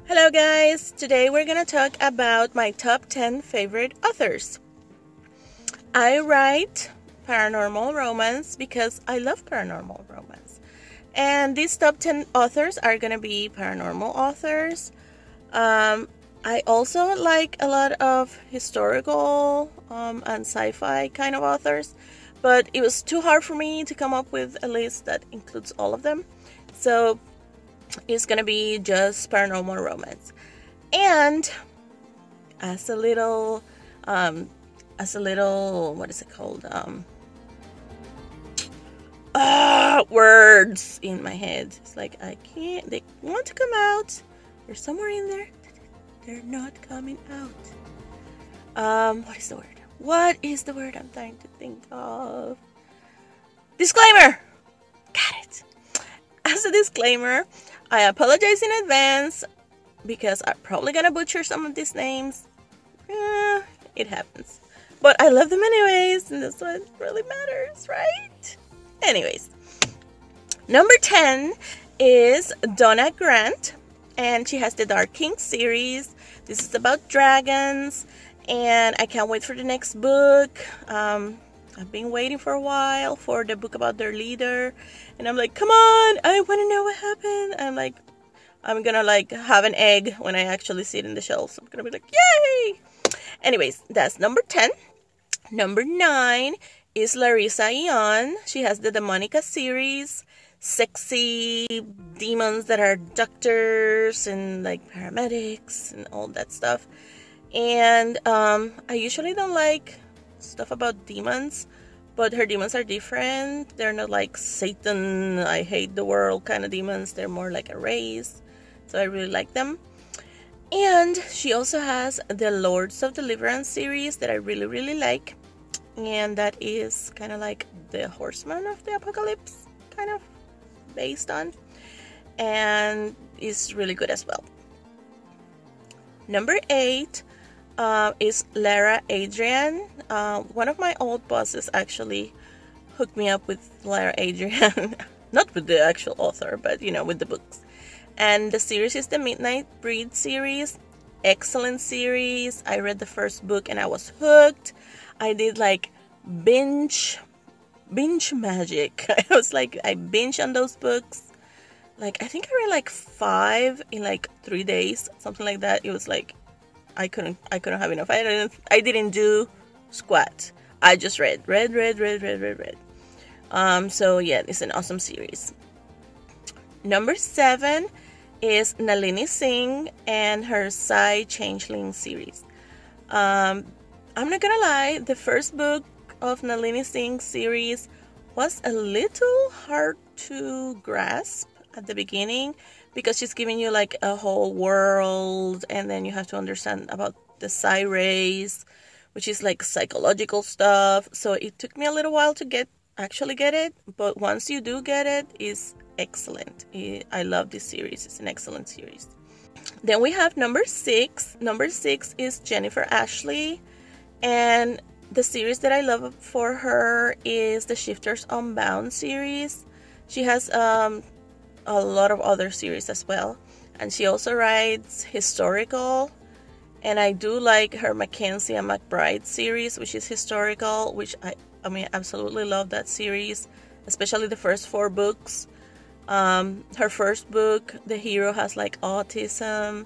Hello guys, today we're gonna talk about my top 10 favorite authors. I write paranormal romance because I love paranormal romance. And these top 10 authors are gonna be paranormal authors. I also like a lot of historical and sci-fi kind of authors, but it was too hard for me to come up with a list that includes all of them. So it's gonna be just paranormal romance. And as a little what is it called, words in my head, it's like I can't, they want to come out, they're somewhere in there, they're not coming out. What is the word I'm trying to think of? Disclaimer. Got it. As a disclaimer, I apologize in advance because I'm probably gonna butcher some of these names. It happens. But I love them anyways, and that's what really matters, right? Anyways, number 10 is Donna Grant, and she has the Dark King series. This is about dragons, and I can't wait for the next book. I've been waiting for a while for the book about their leader, and I'm like, come on, I want to know what happened. I'm gonna like have an egg when I actually see it in the shelves. I'm gonna be like, yay! Anyways, that's number 10. Number 9 is Larissa Ion. She has the Demonica series, sexy demons that are doctors and like paramedics and all that stuff. And I usually don't like stuff about demons, but her demons are different. They're not like Satan, I hate the world kind of demons. They're more like a race, so I really like them. And she also has the Lords of Deliverance series that I really like, and that is kind of like the Horseman of the Apocalypse, kind of based on, and is really good as well. Number 8 is Lara Adrian. One of my old bosses actually hooked me up with Lara Adrian. Not with the actual author, but with the books. And the series is the Midnight Breed series. Excellent series. I read the first book and I was hooked. I did like binge magic. I binged on those books. Like, I think I read like 5 in like 3 days, something like that. It was like I couldn't have enough. I didn't do squat. I just read. So yeah, it's an awesome series. Number 7 is Nalini Singh and her Psy Changeling series. I'm not gonna lie, the first book of Nalini Singh's series was a little hard to grasp at the beginning, because she's giving you like a whole world, and then you have to understand about the Psy race, which is like psychological stuff. So it took me a little while to actually get it, but once you do get it, it's excellent. I love this series. It's an excellent series. Then we have number 6. Number 6 is Jennifer Ashley, and the series that I love for her is the Shifters Unbound series. She has a lot of other series as well, and she also writes historical, and I do like her Mackenzie and McBride series, which is historical, which I absolutely love that series, especially the first 4 books. Her first book, the hero has like autism,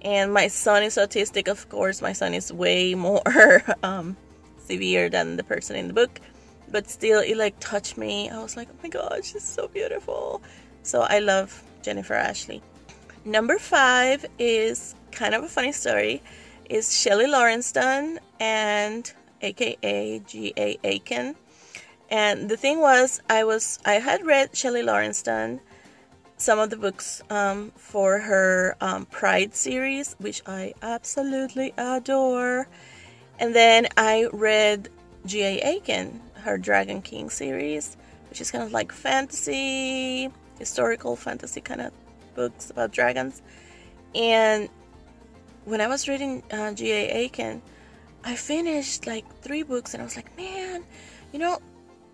and my son is autistic. Of course, my son is way more severe than the person in the book, but still it like touched me. I was like, oh my god, she's so beautiful. So I love Jennifer Ashley. Number 5 is kind of a funny story. Is Shelley Lawrenston, and aka G.A. Aiken. And the thing was, I had read Shelley Lawrenston, some of the books for her Pride series, which I absolutely adore. And then I read G.A. Aiken, her Dragon King series, which is kind of like fantasy, historical fantasy kind of books about dragons. And when I was reading G.A. Aiken, I finished like 3 books, and I was like, man,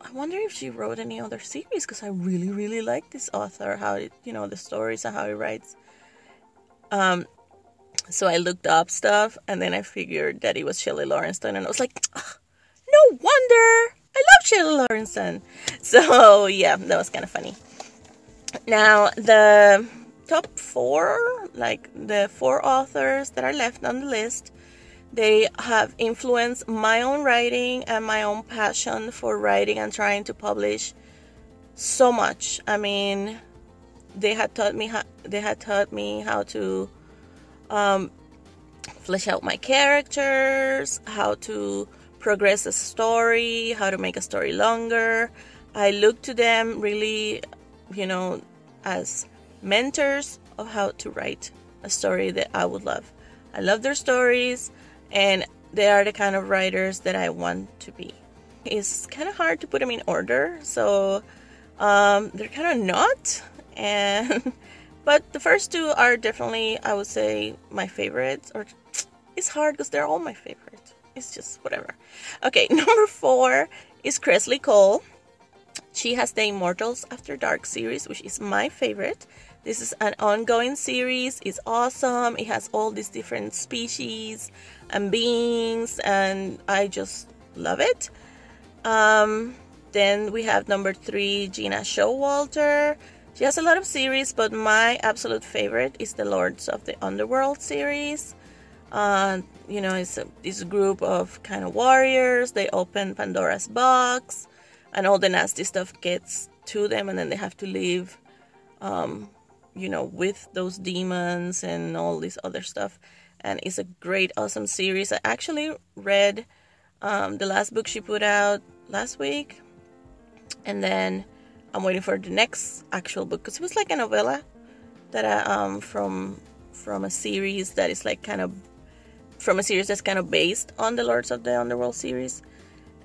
I wonder if she wrote any other series, because I really like this author, how the stories and how he writes. So I looked up stuff, and then I figured that it was Shelley Lawrenson, and I was like, no wonder! I love Shelley Lawrenson! So yeah, that was kind of funny. Now, the top 4, like the 4 authors that are left on the list, they have influenced my own writing and my own passion for writing and trying to publish so much. I mean, they had taught me how to flesh out my characters, how to progress a story, how to make a story longer. I look to them really, as mentors of how to write a story that I would love. I love their stories, and they are the kind of writers that I want to be. It's kind of hard to put them in order, so they're kind of not. But the first 2 are definitely, I would say, my favorites. Or it's hard because they're all my favorite. It's just whatever. Okay, number 4 is Kresley Cole. She has the Immortals After Dark series, which is my favorite. This is an ongoing series. It's awesome. It has all these different species and beings, and I just love it. Then we have number 3, Gina Showalter. She has a lot of series, but my absolute favorite is the Lords of the Underworld series. It's this group of kind of warriors. They open Pandora's box, and all the nasty stuff gets to them, and then they have to live, with those demons and all this other stuff. And it's a great, awesome series. I actually read the last book she put out last week, and then I'm waiting for the next actual book, because it was like a novella that I from a series that is like kind of from a series that's kind of based on the Lords of the Underworld series.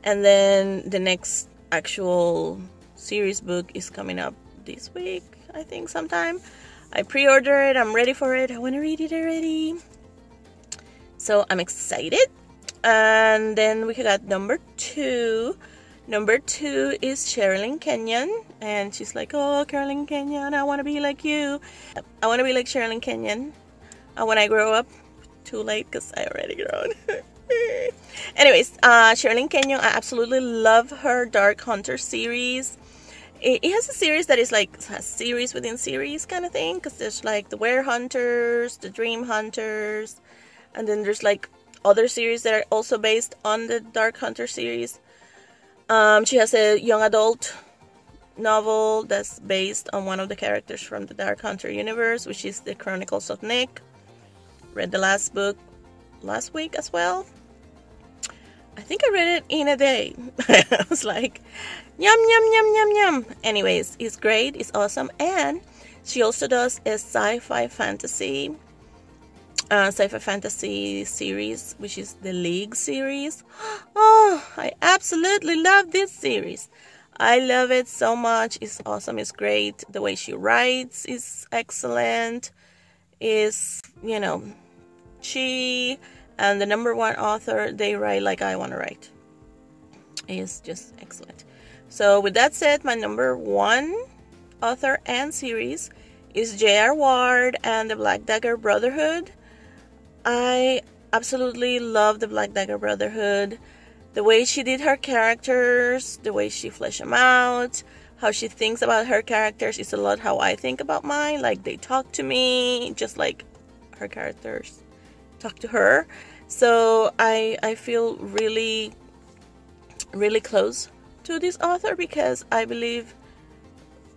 And then the next actual series book is coming up this week, I think, sometime. I pre-ordered it. I'm ready for it. I want to read it already. So I'm excited. And then we got number 2. Number 2 is Sherilyn Kenyon. And she's like, oh, Sherilyn Kenyon, I want to be like you. I want to be like Sherilyn Kenyon when I grow up. Too late, because I already grown. Anyways, Sherilyn Kenyon, I absolutely love her Dark Hunter series. It has a series that is like a series within series kind of thing, because there's like the Were Hunters, the Dream Hunters, and then there's like other series that are also based on the Dark Hunter series. She has a young adult novel that's based on one of the characters from the Dark Hunter universe, which is the Chronicles of Nick. Read the last book last week as well. I think I read it in a day. I was like, yum, yum, yum, yum, yum. Anyways, it's great. It's awesome. And she also does a sci-fi fantasy series, which is the League series. Oh, I absolutely love this series. I love it so much. It's awesome. It's great. The way she writes is excellent. She and the number 1 author, they write like I want to write. It's just excellent. So with that said, my number 1 author and series is J.R. Ward and the Black Dagger Brotherhood. I absolutely love the Black Dagger Brotherhood. The way she did her characters, the way she fleshed them out, how she thinks about her characters is a lot how I think about mine. Like, they talk to me just like her characters talk to her. So I feel really, really close to this author, because I believe,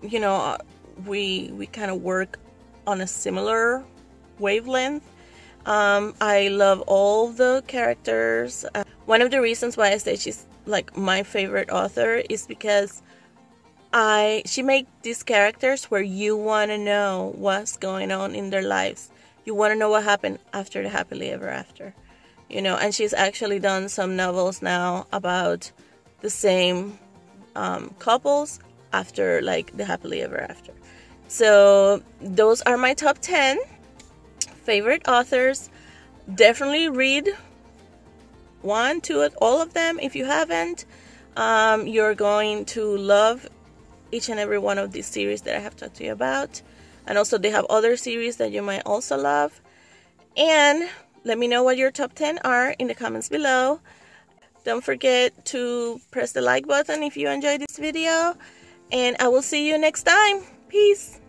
we kind of work on a similar wavelength. I love all the characters. One of the reasons why I say she's like my favorite author is because she made these characters where you want to know what's going on in their lives. You want to know what happened after the happily ever after, and she's actually done some novels now about the same couples after like the happily ever after. So those are my top 10 favorite authors. Definitely read 1, 2, all of them. If you haven't, you're going to love each and every one of these series that I have talked to you about. And also they have other series that you might also love. And let me know what your top 10 are in the comments below. Don't forget to press the like button if you enjoyed this video. And I will see you next time. Peace.